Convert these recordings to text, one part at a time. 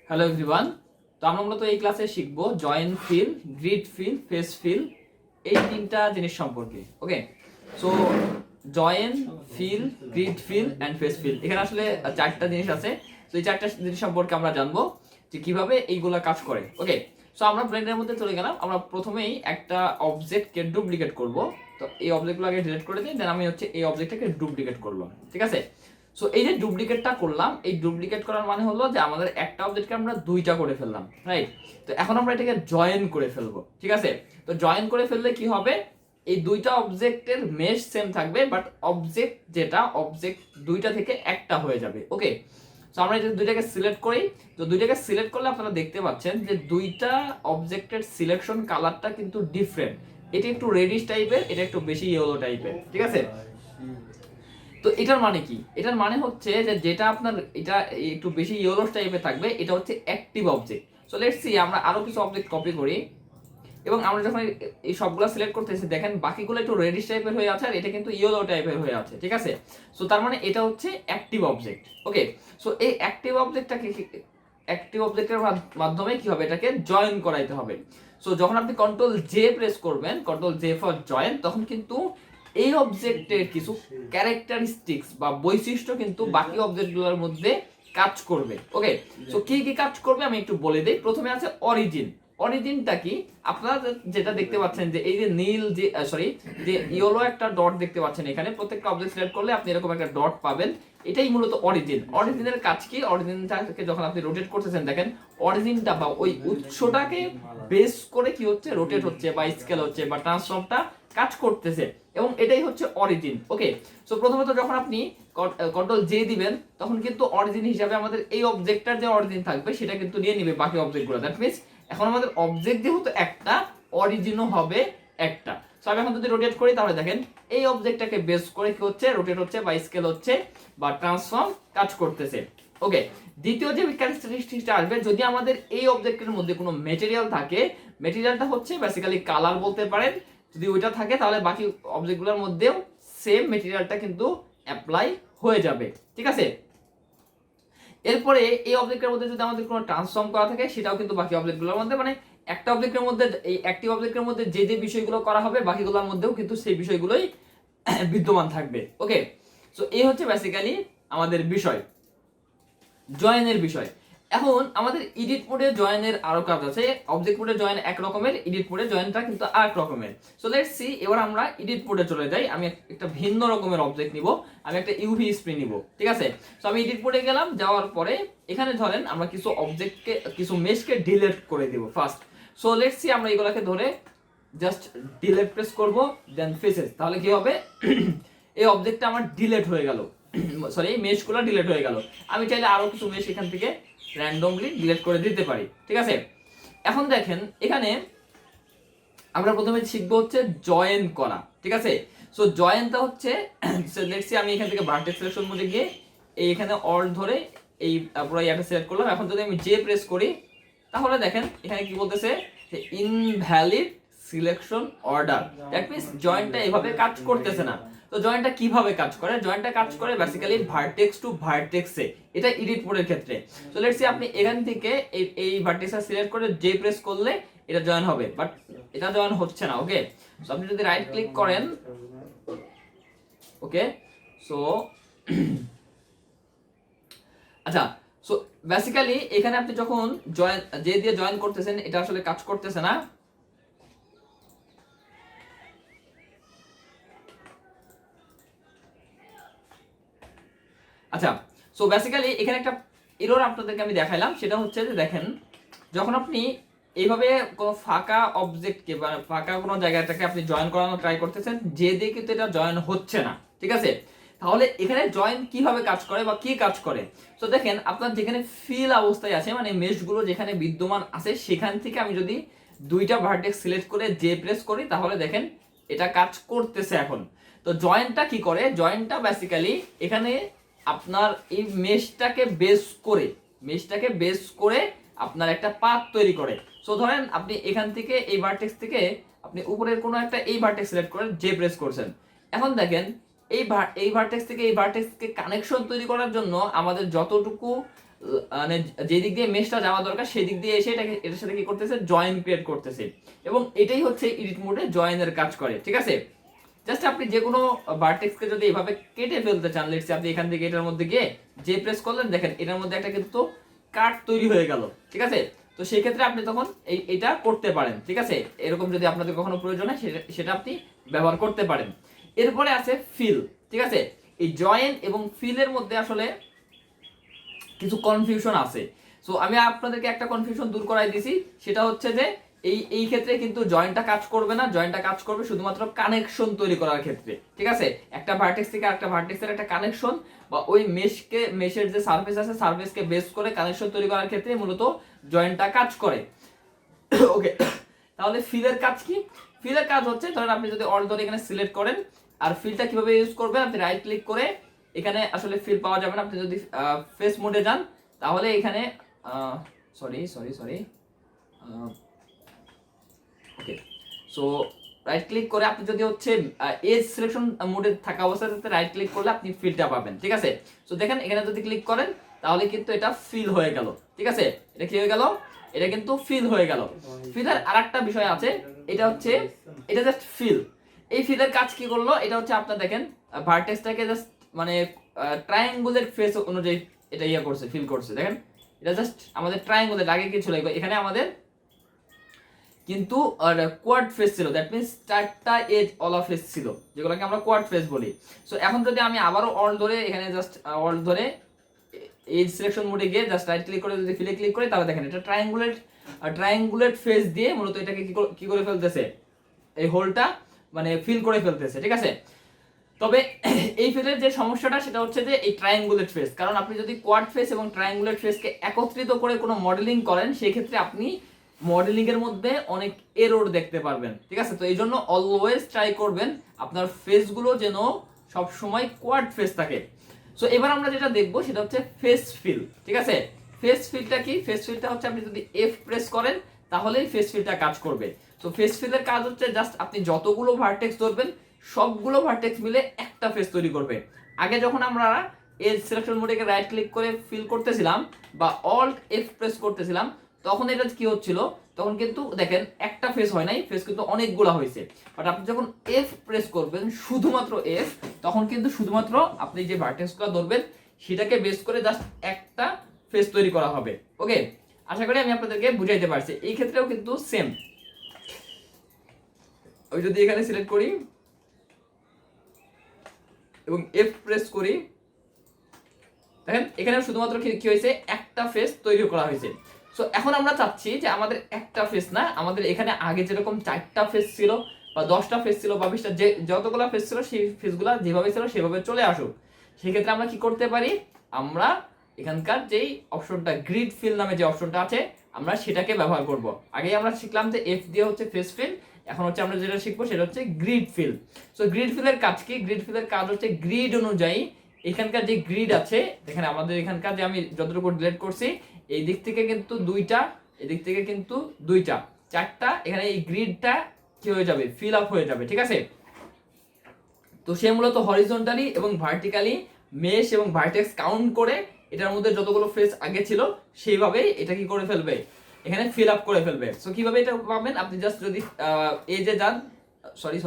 Hello everyone. তো আমরা মূলত এই ক্লাসে শিখবো join fill, grid fill, face fill, এই তিনটা জিনিস সম্পর্কে। Okay, so join, fill, grid fill and face fill, এখানে আসলে চারটা জিনিস আছে। তো এই চারটা জিনিস সম্পর্কে আমরা জানবো যে কিভাবে এইগুলা কাজ করে। ওকে, সো আমরা ব্লেন্ডারের মধ্যে চলে গেলাম। আমরা প্রথমেই একটা অবজেক্টকে ডুপ্লিকেট করব। তো এই অবজেক্টগুলো আগে ডিলিট করে দিই, দেন আমি হচ্ছে এই অবজেক্টটাকে ডুপ্লিকেট করলাম। ঠিক আছে, সো এই যে ডুপ্লিকেটটা করলাম, এই ডুপ্লিকেট করার মানে হলো যে আমাদের একটা অবজেক্টকে আমরা দুইটা করে ফেললাম, রাইট? তো এখন আমরা এটাকে জয়েন করে ফেলবো। ঠিক আছে, তো জয়েন করে ফেললে কি হবে, এই দুইটা অবজেক্টের মেশ সেম থাকবে, বাট অবজেক্ট দুইটা থেকে একটা হয়ে যাবে। ওকে, সো আমরা এই দুইটাকে সিলেক্ট করি। তো দুইটাকে সিলেক্ট করলে আপনারা দেখতে পাচ্ছেন যে দুইটা অবজেক্টের সিলেকশন কালারটা কিন্তু ডিফারেন্ট। এটা একটু রেডিশ টাইপের, এটা একটু বেশি ইয়েলো টাইপের। ঠিক আছে, তো এটার মানে কি? এটার মানে হচ্ছে যে যেটা আপনার এটা একটু বেশি ইয়েলো টাইপের থাকবে, এটা হচ্ছে active object. So let's see, আমরা আরো কিছু অবজেক্ট কপি করি এবং আমরা যখন এই সবগুলো সিলেক্ট করতেছি, দেখেন বাকিগুলো একটু রেডিশ টাইপের হয়ে আছে আর এটা কিন্তু ইয়েলো টাইপের হয়ে আছে। ঠিক আছে, সো তার মানে এটা হচ্ছে অ্যাক্টিভ অবজেক্ট। ওকে, সো এই অ্যাক্টিভ অবজেক্টের মাধ্যমে কি হবে, এটাকে জয়েন করাইতে হবে। সো যখন আপনি কন্ট্রোল জে প্রেস করবেন, কন্ট্রোল জে ফর জয়েন, তখন কিন্তু এই অবজেক্টের কিছু ক্যারেক্টারিস্টিক্স বা বৈশিষ্ট্য কিন্তু বাকি অবজেক্টগুলোর মধ্যে কাজ করবে। ওকে, সো কি কি কাজ করবে আমি একটু বলে দিই। প্রথমে আছে অরিজিন। অরিজিনটা কি? আপনারা যেটা দেখতে পাচ্ছেন যে এই যে নীল যে যে ইয়েলো একটা ডট দেখতে পাচ্ছেন এখানে, প্রত্যেকটা অবজেক্ট সিলেক্ট করলে আপনি এরকম একটা ডট পাবেন। এটাই মূলত অরিজিন। অরিজিনের কাজ কি? অরিজিনটাকে যখন আপনি রোটেট করতেছেন, দেখেন অরিজিনটা বা ওই উৎসটাকে বেস করে কি হচ্ছে, রোটেট হচ্ছে বা স্কেল হচ্ছে বা ট্রান্সফর্মটা কাজ করতেছে, এবং এটাই হচ্ছে অরিজিন। ওকে, সো প্রথমত যখন আপনি কন্ট্রোল জে দিবেন, তখন কিন্তু অরিজিন হিসাবে আমাদের এই অবজেক্টটার যে অরিজিন থাকবে সেটা কিন্তু নিয়ে নিবে বাকি অবজেক্টগুলো। দ্যাট মিন্স এখন আমাদের অবজেক্ট যেহেতু একটা, অরিজিনও হবে একটা। সো আমি এখন যদি রোটেট করি, তাহলে দেখেন এই অবজেক্টটাকে বেস করে কি হচ্ছে, রোটেট হচ্ছে বা স্কেল হচ্ছে বা ট্রান্সফর্ম কাজ করতেছে। ওকে, দ্বিতীয় যে ক্যারেক্টারিস্টিকটা আসবে, যদি আমাদের এই অবজেক্টের মধ্যে কোনো মেটেরিয়াল থাকে, মেটেরিয়ালটা হচ্ছে বেসিক্যালি কালার বলতে পারেন, যদি ওইটা থাকে তাহলে বাকি অবজেক্টগুলোর মধ্যেও সেম মেটেরিয়ালটা কিন্তু অ্যাপ্লাই হয়ে যাবে। ঠিক আছে, এরপরে এই অবজেক্টের মধ্যে যদি আমাদের কোনো ট্রান্সফর্ম করা থাকে, সেটাও কিন্তু বাকি অবজেক্টগুলোর মধ্যে, মানে একটা অবজেক্টের মধ্যে, এই অ্যাক্টিভ অবজেক্টের মধ্যে যে যে বিষয়গুলো করা হবে, বাকিগুলোর মধ্যেও কিন্তু সেই বিষয়গুলোই বিদ্যমান থাকবে। ওকে, সো এই হচ্ছে বেসিক্যালি আমাদের বিষয়, জয়েনের বিষয়। এখন আমাদের এডিট মোডে জয়েনের আরো কাজ আছে। অবজেক্ট মোডে জয়েন এক রকমের, এডিট মোডে জয়েনটা কিন্তু আরেক রকমের। সো লেটস সি, এবার আমরা এডিট মোডে চলে যাই। আমি একটা ভিন্ন রকমের অবজেক্ট নিব, আমি একটা ইউভি স্প্রে নিব। ঠিক আছে, সো আমি এডিট মোডে গেলাম, যাওয়ার পরে এখানে ধরেন আমরা কিছু অবজেক্টকে, কিছু মেশকে ডিলিট করে দিব ফার্স্ট। সো লেটস সি, আমরা এগুলাকে ধরে জাস্ট ডিলিট প্রেস করব, দেন ফেসেস, তাহলে কি হবে এই অবজেক্টটা আমার ডিলিট হয়ে গেল, সরি এই মেশগুলো ডিলিট হয়ে গেল। আমি চাইলে আরো কিছু মেশ এখান থেকে র্যান্ডমলি ডিলিট করে দিতে পারি। ঠিক আছে, এখন দেখেন এখানে আমরা প্রথমে শিখবো হচ্ছে জয়েন করা। ঠিক আছে, সো জয়েনটা হচ্ছে লেটস সি, আমি এখান থেকে ভার্টেক্স সিলেকশন মোডে গিয়ে এখানে অল ধরে এই পুরো ইয়াটা সিলেক্ট করলাম। এখন যদি আমি জে প্রেস করি, তাহলে দেখেন এখানে কি বলতেছে, যে invalid selection order. That means জয়েন্টটা এভাবে কাজ করতেছে না। তো জয়েন্টটা কিভাবে কাজ করে? জয়েন্টটা কাজ করে বেসিক্যালি ভার্টেক্স টু ভার্টেক্সে, এটা এডিট মোডের ক্ষেত্রে। সো লেটস সি, আপনি এখান থেকে এই ভার্টেক্সটা সিলেক্ট করে জে প্রেস করলে এটা জয়েন হবে, বাট এটা জয়েন হচ্ছে না। ওকে, সো আপনি যদি রাইট ক্লিক করেন, ওকে, সো আচ্ছা, সো বেসিক্যালি এখানে আপনি যখন জয়েন যে দিয়ে জয়েন করতেছেন, এটা আসলে কাজ করতেছে না। আচ্ছা, সো বেসিক্যালি এখানে একটা এরর আপনাদেরকে আমি দেখাইলাম, সেটা হচ্ছে যে দেখেন যখন আপনি এইভাবে কোনো ফাঁকা অবজেক্টকে বা ফাঁকা কোনো জায়গাটাকে আপনি জয়েন করানো ট্রাই করতেছেন, যে দিয়ে কিন্তু এটা জয়েন হচ্ছে না। ঠিক আছে, তাহলে এখানে জয়েন কিভাবে কাজ করে বা কি কাজ করে? তো দেখেন আপনার যেখানে ফিল অবস্থায় আছে, মানে মেশগুলো যেখানে বিদ্যমান আছে, সেখান থেকে আমি যদি দুইটা ভার্টেক্স সিলেক্ট করে জে প্রেস করি, তাহলে দেখেন এটা কাজ করতেছে এখন। তো জয়েনটা কি করে? জয়েনটা বেসিক্যালি এখানে আপনার এই মেশটাকে বেস করে আপনার একটা পাথ তৈরি করে। সো ধরেন আপনি এখান থেকে এই ভার্টেক্স থেকে আপনি উপরের কোনো একটা এই ভার্টেক্স সিলেক্ট করে জে প্রেস করছেন। এখন দেখেন এই ভার্টেক্স থেকে এই ভার্টেক্সকে কানেকশন তৈরি করার জন্য আমাদের যতটুকু মানে যে দিক দিয়ে মেশটা যাওয়া দরকার সেই দিক দিয়ে এসে এটার সাথে কি করতেছে, জয়েন ক্রিয়েট করতেছে, এবং এটাই হচ্ছে এডিট মোডে জয়েনের কাজ করে। ঠিক আছে, জাস্ট আপনি যে কোনো ভার্টেক্সকে যদি এভাবে কেটে ফেলতে চান, লেটস সে আপনি এখান থেকে এটার মধ্যে গিয়ে যে প্রেস করলেন, দেখেন এটার মধ্যে একটা কিন্তু কাট তৈরি হয়ে গেল। ঠিক আছে, তো সেই ক্ষেত্রে আপনি তখন এটা করতে পারেন। ঠিক আছে, এরকম যদি আপনাদের কখনো প্রয়োজন হয় সেটা আপনি ব্যবহার করতে পারেন। এরপরে আছে ফিল। ঠিক আছে, এই জয়েন এবং ফিলের মধ্যে আসলে কিছু কনফিউশন আছে। সো আমি আপনাদেরকে একটা কনফিউশন দূর করাই দিছি, সেটা হচ্ছে যে এই ক্ষেত্রে কিন্তু জয়েন্টটা কাজ করবে না, জয়েন্টটা কাজ করবে শুধুমাত্র কানেকশন তৈরি করার ক্ষেত্রে। ঠিক আছে, একটা ভার্টেক্স থেকে আরেকটা ভার্টেক্সের একটা কানেকশন বা ওই মেশের যে সারফেস আছে সারফেসকে বেস করে কানেকশন তৈরি করার ক্ষেত্রে মূলত জয়েন্টটা কাজ করে। ওকে, তাহলে ফিলের কাজ কি? ফিলের কাজ হচ্ছে, ধরেন আপনি যদি অল ধরে এখানে সিলেক্ট করেন, আর ফিলটা কিভাবে ইউজ করবেন, আপনি রাইট ক্লিক করে এখানে আসলে ফিল পাওয়া যাবে না, আপনি যদি ফেস মোডে যান তাহলে এখানে sorry sorry sorry okay, so right click করে আপনি যদি হচ্ছে এজ সিলেকশন মোডে থাকা অবস্থাতে রাইট ক্লিক করলে আপনি ফিলটা পাবেন। ঠিক আছে, সো দেখেন এখানে যদি ক্লিক করেন তাহলে কিন্তু এটা ফিল হয়ে গেল। ঠিক আছে, এটা কি হয়ে গেল, এটা কিন্তু ফিল হয়ে গেল। ফিলের আরেকটা বিষয় আছে, এটা হচ্ছে এটা জাস্ট ফিল। এই ফিলের কাজ কি করলো, এটা হচ্ছে আপনার দেখেন ভার্টেক্সটাকে জাস্ট মানে ট্রায়াঙ্গুলের ফেস অনুযায়ী এটা ইয়া করছে, ফিল করছে। দেখেন এটা জাস্ট আমাদের ট্রায়াঙ্গুলের আগে কি ছিল, এখানে আমাদের কিন্তু কোয়াড ফেস ছিল, দ্যাট মিন্স চারটা এজ অলা ফেস ছিল, যেগুলোকে আমরা কোয়াড ফেস বলি। সো এখন যদি আমি আবারও অল ধরে এখানে জাস্ট অল ধরে এজ সিলেকশন মোডে গিয়ে জাস্ট রাইট ক্লিক করে যদি ফিলে ক্লিক করি, তাহলে দেখেন এটা ট্রায়াঙ্গুলেট ফেস দিয়ে মূলত এটাকে কি করে ফেলতেছে, এই হোলটা মানে ফিল করে ফেলতেছে। ঠিক আছে, তবে এই ফিলের যে সমস্যাটা সেটা হচ্ছে যে এই ট্রায়াঙ্গুলেট ফেস, কারণ আপনি যদি কোয়াড ফেস এবং ট্রায়াঙ্গুলেট ফেসকে একত্রিত করে কোনো মডেলিং করেন, সেই ক্ষেত্রে আপনি মডেলিং এর মধ্যে অনেক এরর দেখতে পারবেন। ঠিক আছে, তো এই জন্য অলওয়েজ ট্রাই করবেন আপনার ফেসগুলো যেন সব সময় কোয়াড ফেস থাকে। সো এবার আমরা যেটা দেখবো সেটা হচ্ছে ফেস ফিল। ঠিক আছে, ফেস ফিলটা কি? ফেস ফিলটা হচ্ছে আপনি যদি এফ প্রেস করেন তাহলেই ফেস ফিলটা কাজ করবে। তো ফেস ফিলের কাজ হচ্ছে জাস্ট আপনি যতগুলো ভার্টেক্স ধরবেন সবগুলো ভার্টেক্স মিলে একটা ফেস তৈরি করবে। আগে যখন আমরা এজ সিলেকশন মোডে রাইট ক্লিক করে ফিল করতেছিলাম বা অল্ট এফ প্রেস করতেছিলাম, তখন এটা কি হচ্ছিল, তখন কিন্তু দেখেন একটা ফেস হয় নাই, ফেস কিন্তু অনেকগুলো হয়েছে। বাট আপনি যখন এফ প্রেস করবেন, শুধুমাত্র এফ, তখন কিন্তু শুধুমাত্র আপনি যে ভার্টেক্সগুলো ধরবেন সেটাকে বেস করে জাস্ট একটা ফেস তৈরি করা হবে। ওকে, আশা করি আমি আপনাদেরকে বুঝাইতে পারছি। এই ক্ষেত্রেও কিন্তু সেম, আমি যদি এখানে সিলেক্ট করি এবং এফ প্রেস করি, দেখেন এখানে শুধুমাত্র কি হয়েছে, একটা ফেস তৈরি করা হয়েছে। সো এখন আমরা চাচ্ছি যে আমাদের একটা ফেস না, আমাদের এখানে আগে যেরকম 4টা ফেস ছিল বা 10টা ফেস ছিল বা 20টা, যে যতগুলো ফেস ছিল সেই ফেসগুলো যেভাবে ছিল সেভাবে চলে আসুক। সেক্ষেত্রে আমরা কি করতে পারি, আমরা এখানকার যেই অপশনটা গ্রিড ফিল নামে যে অপশনটা আছে আমরা সেটাকে ব্যবহার করব। আগে আমরা শিখলাম যে এফ দিয়ে হচ্ছে ফেস ফিল, এখন হচ্ছে আমরা যেটা শিখবো সেটা হচ্ছে গ্রিড ফিল। সো গ্রিড ফিলের কাজ কি? গ্রিড ফিলের কাজ হচ্ছে গ্রিড অনুযায়ী এখানকার যে গ্রিড আছে, দেখেন আমাদের এখানকার যে আমি যতটুকু ডিলিট করছি, এই দিক থেকে কিন্তু 2টা, এই দিক থেকে কিন্তু 2টা, 4টা, এখানে এই গ্রিডটা কি হয়ে যাবে, ফিল আপ হয়ে যাবে। ঠিক আছে, তো সে মূলত হরিজন্টালি এবং ভার্টিক্যালি মেশ এবং ভার্টেক্স কাউন্ট করে এটার মধ্যে যতগুলো ফেস আগে ছিল সেইভাবে এটা কি করে ফেলবে, এখানে ফিল আপ করে ফেলবে। সো কিভাবে এটা পাবেন, আপনি জাস্ট যদি এজে যান, সরি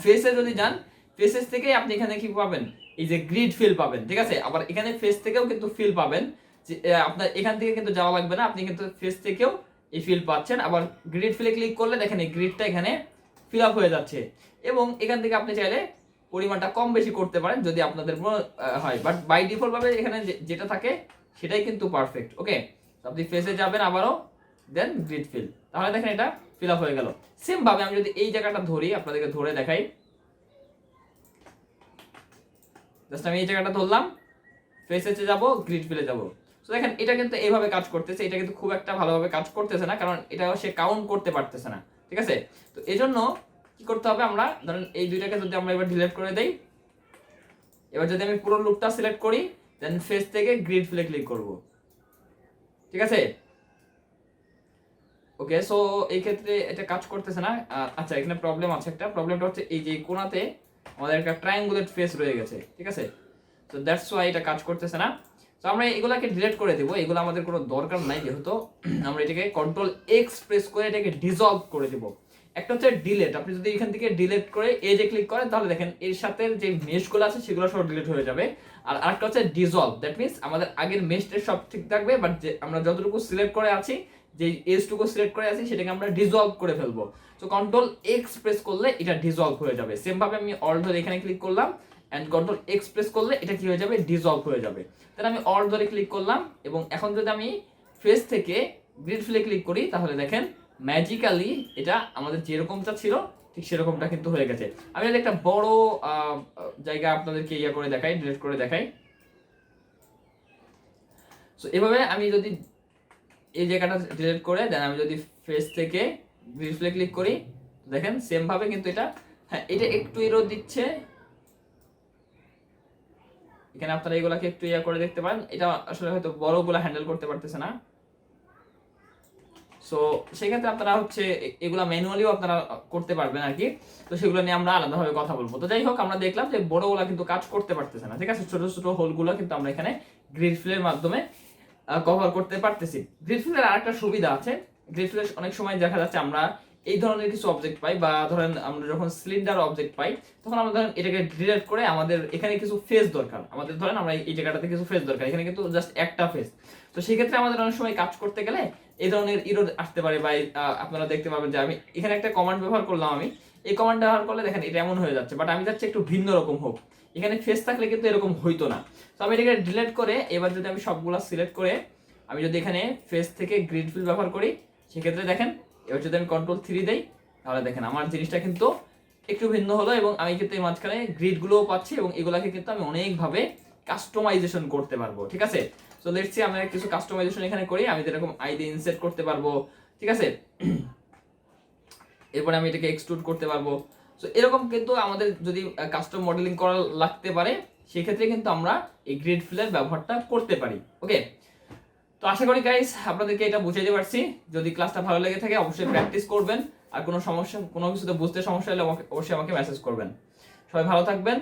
ফেসে যদি যান, ফেসেস থেকে আপনি এখানে কি পাবেন, এই যে গ্রিড ফিল পাবেন। ঠিক আছে, আবার এখানে ফেস থেকেও কিন্তু ফিল পাবেন, যে আপনার এখান থেকে কিন্তু যাওয়া লাগবে না, আপনি কিন্তু ফেস থেকেও এই ফিল পাচ্ছেন। আবার গ্রিড ফিলে ক্লিক করলে দেখেন এই গ্রিডটা এখানে ফিল আপ হয়ে যাচ্ছে, এবং এখান থেকে আপনি চাইলে পরিমাণটা কম বেশি করতে পারেন যদি আপনাদের হয়, বাট বাই ডিফল্ট ভাবে এখানে যেটা থাকে সেটাই কিন্তু পারফেক্ট। ওকে, আপনি ফেসে যাবেন আবারও, দেন গ্রিড ফিল, তাহলে দেখেন এটা ফিল আপ হয়ে গেল। সেম ভাবে আমি যদি এই জায়গাটা ধরি, আপনাদেরকে ধরে দেখাই, জাস্ট আমি এই জায়গাটা ধরলাম, ফেসে যাব, গ্রিড ফিলে যাব। তো দেখেন এটা কিন্তু এইভাবে কাজ করতেছে, এটা কিন্তু খুব একটা ভালোভাবে কাজ করতেছে না, কারণ এটা সে কাউন্ট করতে পারতেছে না। ঠিক আছে, তো এজন্য কি করতে হবে, আমরা ধরেন এই দুইটাকে যদি আমরা এবার ডিলিট করে দেই, এবার যদি আমি পুরো লুকটা সিলেক্ট করি, দেন ফেস থেকে গ্রিড ফিলে ক্লিক করব। ঠিক আছে, ওকে, সো এই ক্ষেত্রে এটা কাজ করতেছে না। আচ্ছা, এখানে প্রবলেম আছে একটা, প্রবলেমটা হচ্ছে এই যে কোণাতে আমাদের একটা ট্রায়াঙ্গুলেট ফেস রয়ে গেছে। ঠিক আছে, তো দ্যাটস ওয়াই এটা কাজ করতেছে না। তো তো আমরা এগুলাকে ডিলিট করে দেবো, এগুলো আমাদের কোনো দরকার নাই, যেহেতু আমরা এটাকে কন্ট্রোল এক্স প্রেস করে এটাকে ডিসলভ করে দেবো। একটা হচ্ছে ডিলেট, আপনি যদি এখান থেকে ডিলিট করে এজে ক্লিক করেন তাহলে দেখেন এর সাথে যে মেশগুলো আছে সেগুলো সব ডিলিট হয়ে যাবে। আর আরেকটা হচ্ছে ডিসলভ, দ্যাট মিনস আমাদের আগের মেশটা সব ঠিক থাকবে, বাট যে আমরা যতটুকু সিলেক্ট করে আছি, যে এজটুকু সিলেক্ট করে আছি সেটাকে আমরা ডিসলভ করে ফেলবো। তো কন্ট্রোল এক্স প্রেস করলে এটা ডিসলভ হয়ে যাবে। সেম ভাবে আমি অল্ট ধরে এখানে ক্লিক করলাম এন্ড কন্ট্রোল এক্স প্রেস করলে এটা কি হয়ে যাবে, ডিসলভ হয়ে যাবে। তাহলে আমি অল্ট ধরে ক্লিক করলাম এবং এখন যদি আমি ফেস থেকে গ্রিড ফিলে ক্লিক করি তাহলে দেখেন ম্যাজিক্যালি এটা আমাদের যেরকমটা ছিল ঠিক সেরকমটা কিন্তু হয়ে গেছে। আমি যদি একটা বড় জায়গা আপনাদেরকে ইয়া করে দেখাই, ডিলিট করে দেখাই। সো এভাবে আমি যদি এই জায়গাটা ডিলিট করে দেন আমি যদি ফেস থেকে গ্রিড ফিলে ক্লিক করি দেখেন সেম ভাবে কিন্তু এটা, হ্যাঁ এটা একটু এরর দিচ্ছে, এখানে আপনারা এগুলাকে একটু ইয়া করে দেখতে পারেন, এটা আসলে হয়তো বড়গুলা হ্যান্ডেল করতে পারতেছে না। সো সেক্ষেত্রে আপনারা হচ্ছে এগুলা ম্যানুয়ালিও আপনারা করতে পারবেন আর কি। তো সেগুলো নিয়ে আমরা আলাদাভাবে কথা বলবো। তো যাই হোক, আমরা দেখলাম যে বড়গুলা কিন্তু কাজ করতে পারতেছে না, ঠিক আছে। ছোট ছোট হোলগুলো কিন্তু আমরা এখানে গ্রিড ফিলের মাধ্যমে কভার করতে পারতেছি। গ্রিড ফিলের আরেকটা সুবিধা আছে, গ্রিড ফিলের অনেক সময় দেখা যাচ্ছে আমরা এই ধরনের কিছু অবজেক্ট পাই, বা ধরেন আমরা যখন সিলিন্ডার অবজেক্ট পাই তখন আমরা ধরেন এটাকে ডিলিট করে আমাদের এখানে কিছু ফেস দরকার, আমাদের ধরেন আমরা এই জায়গাটাতে কিছু ফেস দরকার, এখানে কিন্তু জাস্ট একটা ফেস। তো সেই ক্ষেত্রে আমাদের অনেক সময় কাজ করতে গেলে এই ধরনের ইরর আসতে পারে, বা আপনারা দেখতে পাবেন যে আমি এখানে একটা কমান্ড ব্যবহার করলাম, আমি এই কমান্ড ব্যবহার করলে দেখেন এটা এমন হয়ে যাচ্ছে, বাট আমি চাচ্ছি একটু ভিন্ন রকম হোক, এখানে ফেস থাকলে কিন্তু এরকম হইতো না। তো আমি এটাকে ডিলিট করে এবার যদি আমি সবগুলা সিলেক্ট করে আমি যদি এখানে ফেস থেকে গ্রিড ফিল ব্যবহার করি সেক্ষেত্রে দেখেন এবার যদি আমি কন্ট্রোল 3 দেই তাহলে দেখেন আমার জিনিসটা কিন্তু একটু ভিন্ন হলো, এবং আমি কিন্তু এই মাঝখানে গ্রিড গুলোও পাচ্ছি এবং এগুলাকে কিন্তু আমি অনেকভাবে কাস্টমাইজেশন করতে পারবো, ঠিক আছে। সো লেটস সি আমরা কিছু কাস্টমাইজেশন এখানে করি, আমি যেরকম আইডি ইনসার্ট করতে পারবো, ঠিক আছে। এরপরে আমি এটাকে এক্সট্রুড করতে পারবো। সো এরকম কিন্তু আমাদের যদি কাস্টম মডেলিং করা লাগতে পারে সেক্ষেত্রে কিন্তু আমরা এই গ্রিড ফিলের ব্যবহারটা করতে পারি। ওকে, তো আশা করি গাইস আপনাদেরকে এটা বুঝাইতে পারছি। যদি ক্লাসটা ভালো লেগে থাকে অবশ্যই প্র্যাকটিস করবেন, আর কোনো সমস্যা কোনো কিছুতে বুঝতে সমস্যা হলে অবশ্যই আমাকে মেসেজ করবেন। সবাই ভালো থাকবেন।